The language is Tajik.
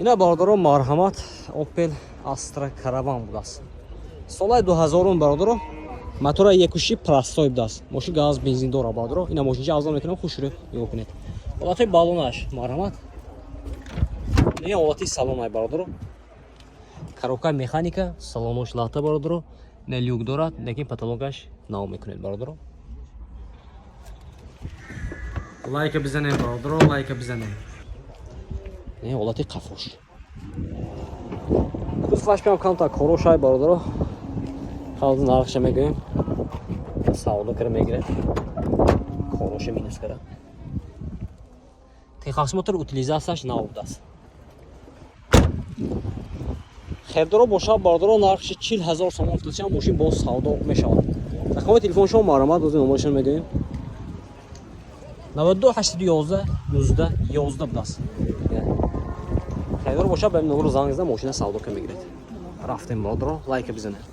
اینا برادران مرحمت اوپل астра караван будааст. Солаи 2000 برادران мотора 1.6 простой будааст. Мошин газ бензин дора برادران. Ина мошинча авзал мекунам хушуре мекунед. Олатой балонаш مرحمت. Не олати салонай برادران. Коробка механика, салонош лата برادران. Не люк дорад, лекин потолокаш нао мекунед برادران. Лайка бизанем برادران, лайка бизанем. Не олати қафош. Кузоваш прям кам так хорошай برادران. Халдын арықша мегирем. Сауда кір мегирем. Хороша минус кіра. Техосмотр утилизацияш наудас. Хердоро боша برادران нархши 40000 сомон футилчан мошин боз сауда мешавад. Рақами телефон шумо маромад ози номершон мегирем. 92 811 11 11 будааст. Хердоро боша ба номер занг зада мошина сауда кир мегиред. Рафтем برادران лайк бизанед.